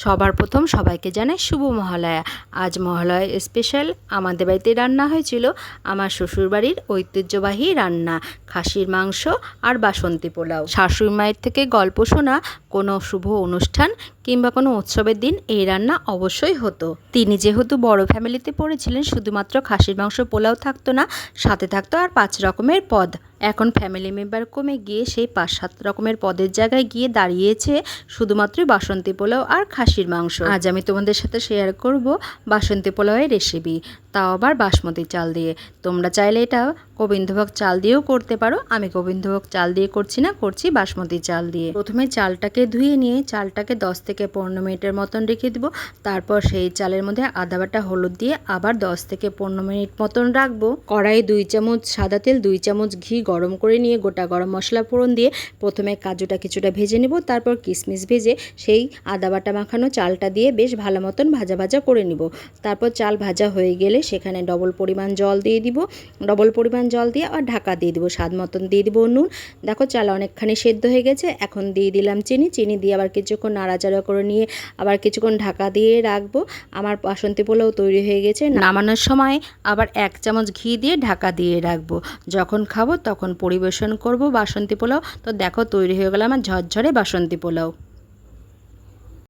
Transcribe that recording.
সবার প্রথম সবাইকে জানাই শুভ মহালয়া। আজ মহালয়া স্পেশাল আমাদের বাড়িতে রান্না হয়েছিল আমার শ্বশুরবাড়ির ঐতিহ্যবাহী রান্না, খাসির মাংস আর বাসন্তী পোলাও। শাশুড়ি মায়ের থেকে গল্প শোনা কোনো শুভ অনুষ্ঠান কিংবা কোনো উৎসবের দিন এই রান্না অবশ্যই হতো। তিনি যেহেতু বড় ফ্যামিলিতে পড়েছিলেন, শুধুমাত্র খাসির মাংস পোলাও থাকতো না, সাথে থাকতো আর 5 রকমের পদ। এখন ফ্যামিলি মেম্বার কমে গিয়ে সেই 5-7 রকমের পদের জায়গায় গিয়ে দাঁড়িয়েছে শুধুমাত্রই বাসন্তী পোলাও আর খাসির মাংস। আজ আমি তোমাদের সাথে শেয়ার করব বাসন্তী পোলাওয়ের রেসিপি, তাও আবার বাসমতি চাল দিয়ে। তোমরা চাইলে এটা গোবিন্দভোগ চাল দিয়েও করতে পারো, আমি গোবিন্দভোগ চাল দিয়ে করছি না, করছি বাসমতি চাল দিয়ে। প্রথমে চালটাকে ধুয়ে নিয়ে চালটাকে 10 থেকে 15 মিনিটের মতন রেখে দেবো। তারপর সেই চালের মধ্যে আদা বাটা হলুদ দিয়ে আবার 10 থেকে 15 মিনিট মতন রাখবো। কড়াইয়ে 2 চামচ সাদা তেল, 2 চামচ ঘি গরম করে নিয়ে গোটা গরম মশলা ফোড়ন দিয়ে প্রথমে কাজুটা কিছুটা ভেজে নেব, তারপর কিশমিশ ভেজে সেই আদা বাটা মাখানো চালটা দিয়ে বেশ ভালো মতন ভাজা ভাজা করে নিব। তারপর চাল ভাজা হয়ে গেলে সেখানে ডবল পরিমাণ জল দিয়ে দিব, ডবল পরিমাণ জল দিয়ে আর ঢাকা দিয়ে দিব, স্বাদ মতন দিয়ে দিব নুন। দেখো চাল অনেকখানি সেদ্ধ হয়ে গেছে, এখন দিয়ে দিলাম চিনি দিয়ে আবার কিছুক্ষণ নাড়াচাড়া করে নিয়ে আবার কিছুক্ষণ ঢাকা দিয়ে রাখবো। আমার বাসন্তী পোলাও তৈরি হয়ে গেছে। নামানোর সময় আবার 1 চামচ ঘি দিয়ে ঢাকা দিয়ে রাখবো। যখন খাবো তখন পরিবেশন করব বাসন্তী পোলাও। তো দেখো তৈরি হয়ে গেল আমার ঝরঝরে বাসন্তী পোলাও।